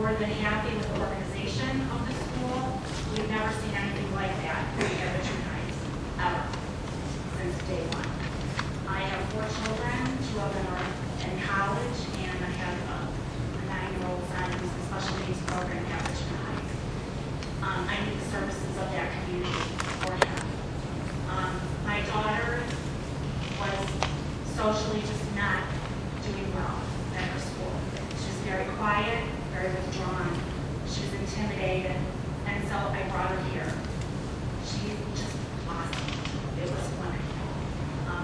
more than happy with the organization of the school. We've never seen anything like that at Richmond Heights, ever, since day one. I have 4 children, 2 of them are in college, and I have a 9-year-old son who's in special needs program at Richmond Heights. I need the services of that community for him. My daughter was socially just not doing well at her school. She was very quiet, very withdrawn. She was intimidated, and so I brought her here. She's just awesome. It was wonderful.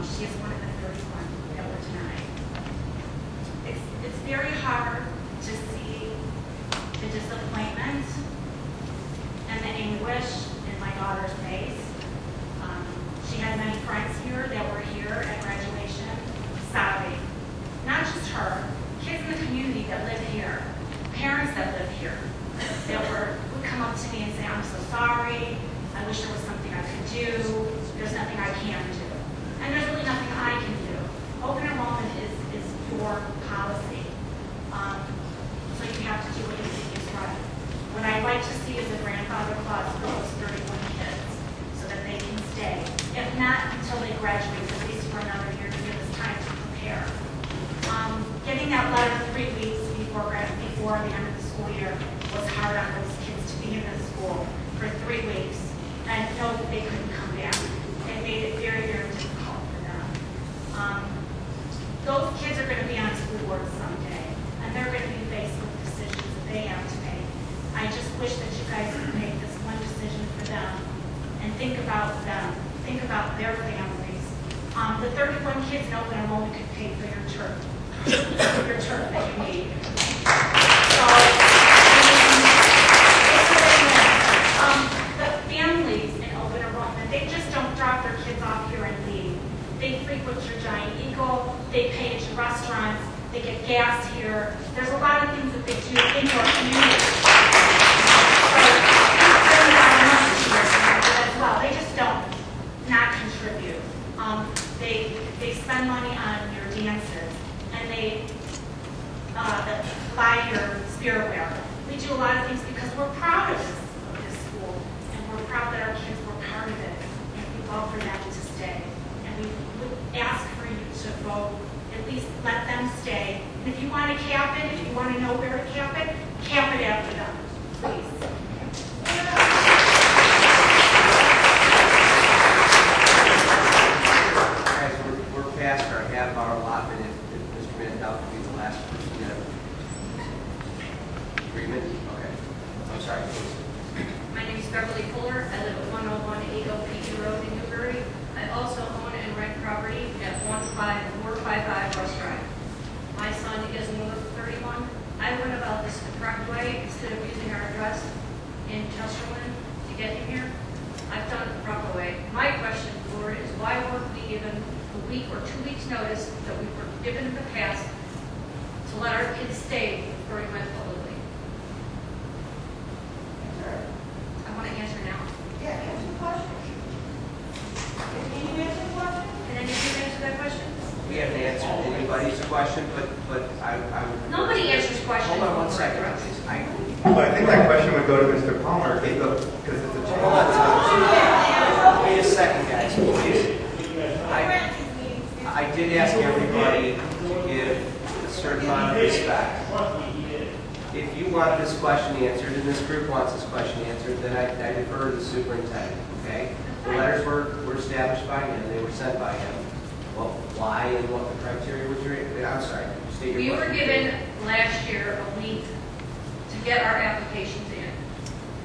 She is one of the 31 that were tonight. It's very hard to see the disappointment and the anguish in my daughter's face. She had many friends here that were here at graduation sobbing. Not just her, kids in the community that live here, parents that live here, that would come up to me and say, I'm so sorry, I wish there was something I could do, there's nothing I can do. And there's really nothing I can do. Open enrollment is your policy. So you have to do what you think is right. What I'd like to see is a grandfather clause for those 31 kids so that they can stay. If not until they graduate, at least for another year to give us time to prepare. Getting that letter 3 weeks before the end of the school year was hard on those kids to be in the school for 3 weeks and know that they couldn't come back. It made it very, very difficult for them. Those kids are going to be on school boards someday, and they're going to be faced with decisions that they have to make. I just wish that you guys could make this one decision for them and think about them, think about their families. The 31 kids in open enrollment could pay for your turf that you need. So, the families in open enrollment, they just don't drop their kids off here and leave. They frequent your Giant Eagle, they pay at your restaurants, they get gas here. There's a lot of things that they do in your community. As well. They just don't not contribute. They spend money on your dances, and they buy your spiritware. We do a lot of things because we're proud of this school, and we're proud that our kids were part of it, and we love for them to stay. And we would ask for you to vote, at least let them stay. And if you want to cap it, if you want to know where to cap it after them, please. Past our half-hour allotment, if Mr. Mandel could be the last person to have agreement. Okay. I'm sorry, please. My name is Beverly Fuller. I live at 10180 PG Road in Newbury. I also own and rent property at 15455 West Drive. My son is number 31. I went about this the correct way. Instead of using our address in Chesterland to get him here, I've done it the proper way. My question, Lord, is why weren't we given a week or 2 weeks notice that we were given in the past to let our kids stay before we went publicly? I want to answer now. Yeah, answer the question. Can you answer the question? Can any of you answer that question? We haven't answered anybody's question, but I would... Nobody answers questions. Hold on 1 second, please. Well, I think that question would go to Mr. Palmer because it's a Hold on. Wait a second, guys, please. I did ask everybody to give a certain amount of respect. If you want this question answered, and this group wants this question answered, then I defer to the superintendent, okay? The letters were established by him, they were sent by him. Well, why and what the criteria was your... I'm sorry, state your We question. were given last year a week to get our applications in.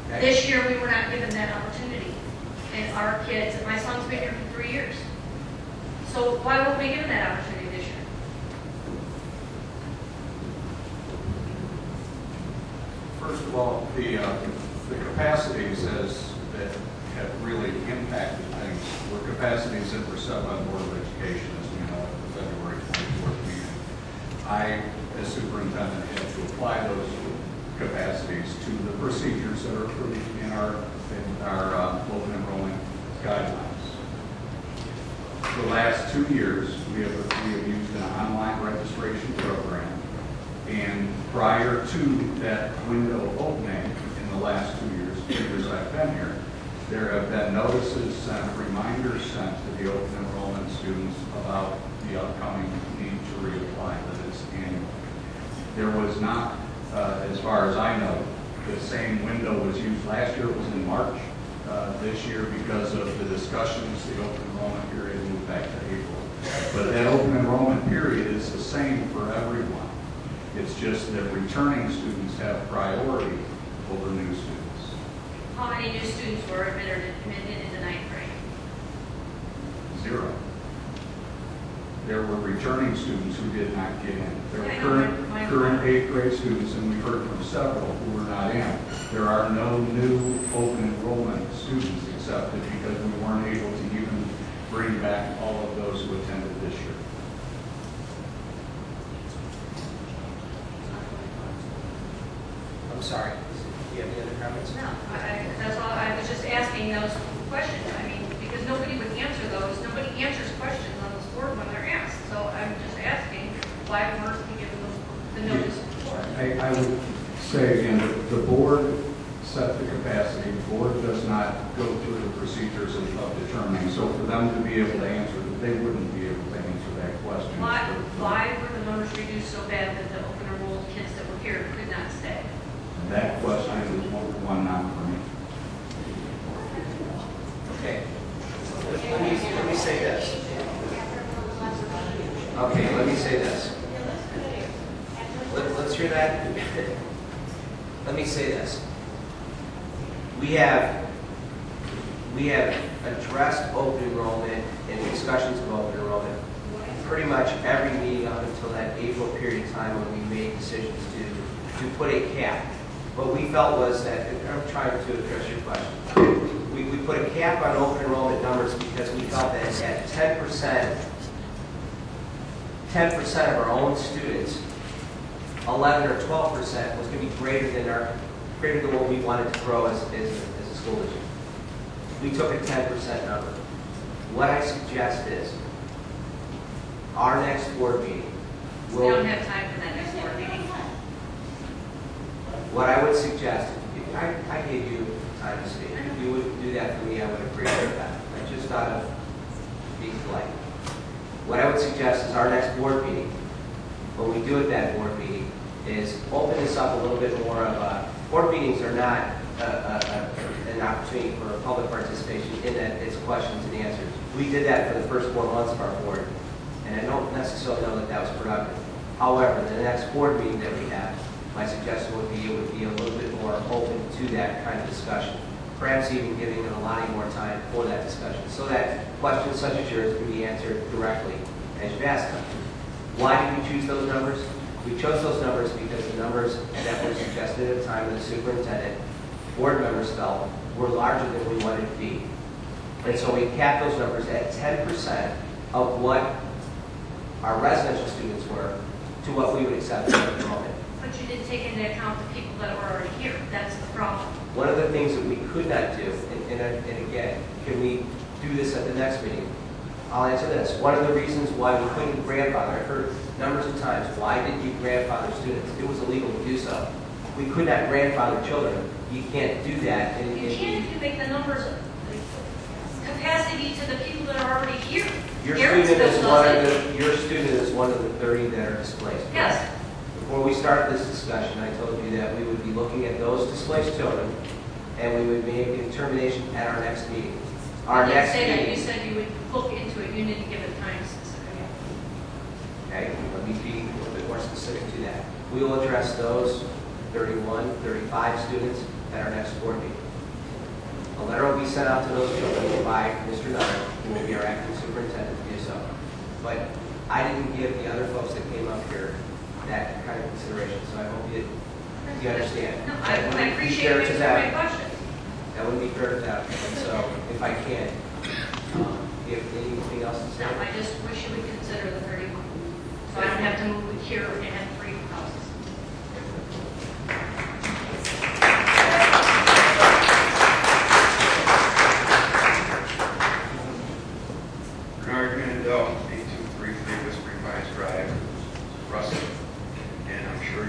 Okay. This year we were not given that opportunity. And our kids, my son's been here for 3 years. So why weren't we given that opportunity this year? First of all, the capacities that have really impacted things were capacities that were set by the Board of Education, as we know, at the February 24th meeting. I, as superintendent, had to apply those capacities to the procedures that are approved in our open enrollment guidelines. The last 2 years, we have used an online registration program, And prior to that window opening in the last 2 years I've been here, there have been notices sent, reminders sent to the open enrollment students about the upcoming need to reapply, that it's annual. There was not, as far as I know, the same window was used last year. It was in March. This year, because of the discussions, the open enrollment period moved back to April. But that open enrollment period is the same for everyone. It's just that returning students have priority over new students. How many new students were admitted in the ninth grade? 0. There were returning students who did not get in. There I were know, my current 8th grade students, and we've heard from several who were not in. There are no new open enrollment students accepted because we weren't able to even bring back all of those who attended this year. I'm sorry. Do you have any other comments? No, that's all, I was just asking those questions. I mean, because nobody would answer those. Nobody answers questions on this board when they're asked. So I'm just asking, why weren't we given the notice before? I would say again, that the board set the capacity. The board does not go through the procedures of determining. So for them to be able to answer, they wouldn't be able to answer that question. Why were the numbers reduced so bad that the open enrolled kids that were here could not stay? And that question is one not for me. Okay. Let me say this. Okay, let me say this. Let's hear that. Let me say this. We have addressed open enrollment and discussions of open enrollment pretty much every meeting up until that April period of time when we made decisions to put a cap. What we felt was that, and I'm trying to address your question, we put a cap on open enrollment numbers because we felt that at 10% of our own students, 11 or 12% was going to be greater than what we wanted to grow as a school district. We took a 10% number. What I suggest is our next board meeting We don't have time for that next board meeting. what I would suggest, if I gave you time to speak. If you would do that for me, I would appreciate that. I just thought of being polite. What I would suggest is our next board meeting, when we do at that board meeting, is open this up a little bit more of a, board meetings are not an opportunity for public participation in that it's questions and answers. We did that for the first 4 months of our board, and I don't necessarily know that that was productive. However, the next board meeting that we have, my suggestion would be it would be a little bit more open to that kind of discussion. Perhaps even giving it a lot more time for that discussion, so that questions such as yours can be answered directly as you've asked them. Why did we choose those numbers? We chose those numbers because the numbers that were suggested at the time of the superintendent, board members felt, were larger than we wanted to be. And so we capped those numbers at 10% of what our residential students were to what we would accept at the moment. But you didn't take into account the people that were already here. That's the problem. One of the things that we could not do, and again, can we do this at the next meeting? I'll answer this. One of the reasons why we couldn't grandfather, I've heard numbers of times, why did you grandfather students? It was illegal to do so. We could not grandfather children. You can't do that. You can if you make the numbers capacity to the people that are already here. Your Your student is one of the 30 that are displaced. Yes. Before we start this discussion, I told you that we would be looking at those displaced children, and we would make a determination at our next meeting. Our You next didn't say that. meeting. You said you would look into it. You didn't give a time specific. Okay, let me be a little bit more specific to that. We will address those 31, 35 students at our next board meeting. A letter will be sent out to those children by Mr. Nutter, who will be our acting superintendent to do so. But I didn't give the other folks that came up here that kind of consideration, so I hope you understand. No, That wouldn't I be appreciate fair you to answering my them. question. That wouldn't be fair to them. And so if I can, do you have anything else to say? No, I just wish you would consider the 31. So I don't have to move it here and have 3 houses. Bernard Mandel, 823 Davis Green Pines Drive, Russell. And I'm sure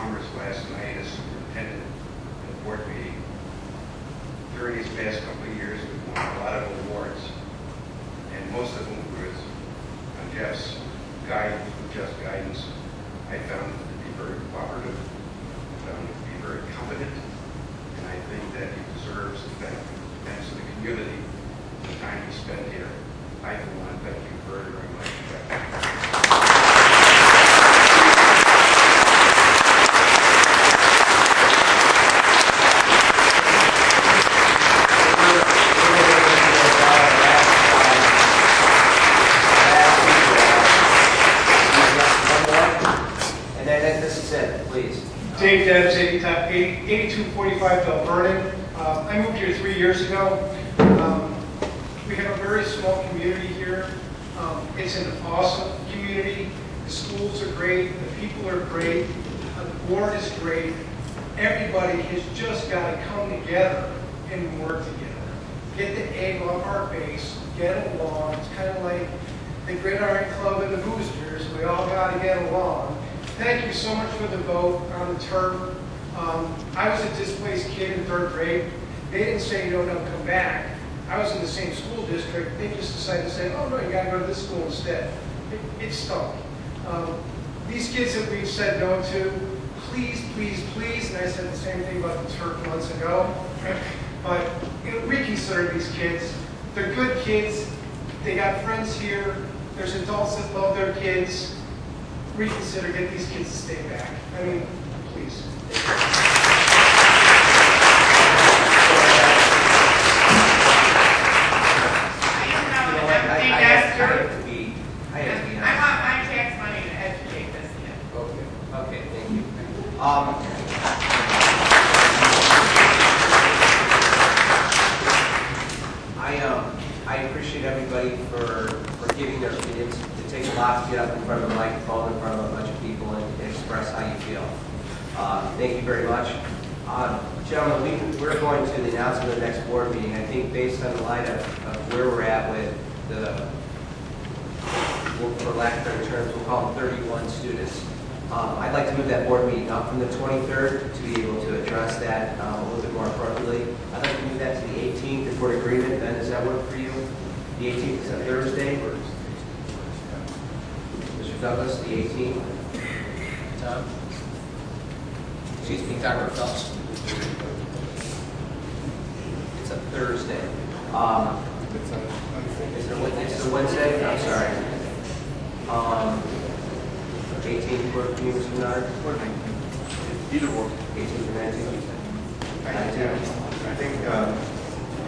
Palmer's last night as superintendent at the board meeting. During these past couple of years, we've won a lot of awards, and most of them was on Jeff's guidance. With Jeff's guidance, I found him to be very cooperative, I found him to be very competent, and I think that he deserves the thanks to the community for the time he spent here. I want to thank you very, very much, Jeff. Dave Debs, 8245 Del Vernon. I moved here 3 years ago. We have a very small community here. It's an awesome community. The schools are great. The people are great. The board is great. Everybody has just got to come together and work together. Get the egg off our base. Get along. It's kind of like the Gridiron Club and the Boosters. We all got to get along. Thank you so much for the vote on the turf. I was a displaced kid in 3rd grade. They didn't say, no, come back. I was in the same school district. They just decided to say, oh, no, you got to go to this school instead. It stunk. These kids that we've said no to, please, please, please, and I said the same thing about the turf months ago, but reconsider these kids. They're good kids. They got friends here. There's adults that love their kids. Reconsider, get these kids to stay back. I mean, please. I want my tax money to educate this kid. Okay, thank you. I appreciate everybody for giving their opinions. It takes a lot to get up in front of a microphone, in front of a bunch of people, and express how you feel. Thank you very much. Gentlemen, we're going to the announcement of the next board meeting. I think based on the light of where we're at with the, for lack of better terms, we'll call them 31 students. I'd like to move that board meeting up from the 23rd to be able to address that a little bit more appropriately. I'd like to move that to the 18th if we're in agreement. Ben, does that work for you? The 18th is a Thursday. Mr. Douglas, the 18th. Tom? Excuse me, Dr. Phelps. It's a Thursday. It's a Wednesday? I'm sorry. 18th work for you, Mr. Menard? Either or. 18th or 19th? I think the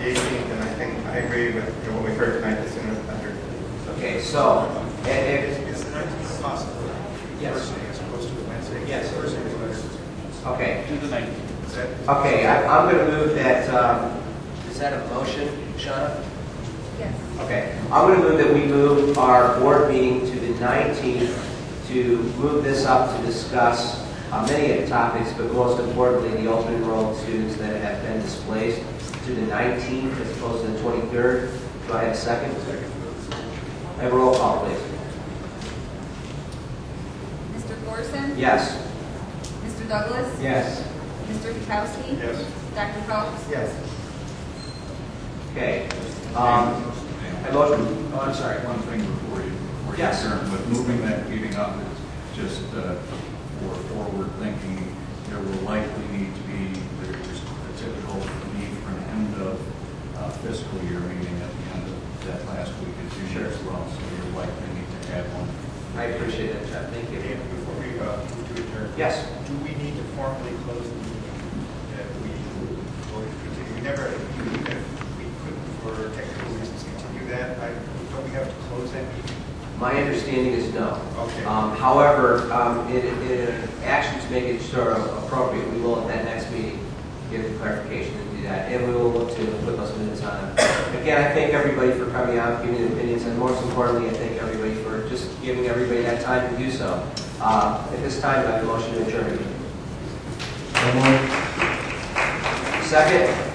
18th, and I think I agree with what we heard tonight, the sooner the better. Okay, so, Is the 19th possible? Yes. Thursday as opposed to Wednesday? Yes. Thursday is better. okay. Do the 19th. Okay, I'm going to move that, is that a motion, Shauna? Yes. Okay, I'm going to move that we move our board meeting to the 19th to move this up to discuss many of the topics, but most importantly, the open enrolled students that have been displaced to the 19th as opposed to the 23rd. Do I have a second? Second. I have a roll call, please. Mr. Thorson? Yes. Mr. Douglas? Yes. Mr. Kukowski? Yes. Dr. Phelps? Yes. Okay. I motion. Oh, I'm sorry. One thing before you Yes. adjourn, with moving that meeting up, is just for forward thinking, there will likely need to be the typical need for an end of fiscal year meeting at the end of that last week of June as well, so you're likely need to have one. I appreciate that, Jeff. Thank you. And before we move to adjourn, Yes. do we need to formally close the meeting? We never, even if we couldn't for technical reasons continue that, don't we have to close that meeting? My understanding is no. Okay. However, in action to make it sort of appropriate, we will at that next meeting give the clarification and do that, and we will look to put those minutes on. Again, I thank everybody for coming out, giving their opinions, and most importantly, I thank everybody for just giving everybody that time to do so. At this time, I have a motion to adjourn. Second.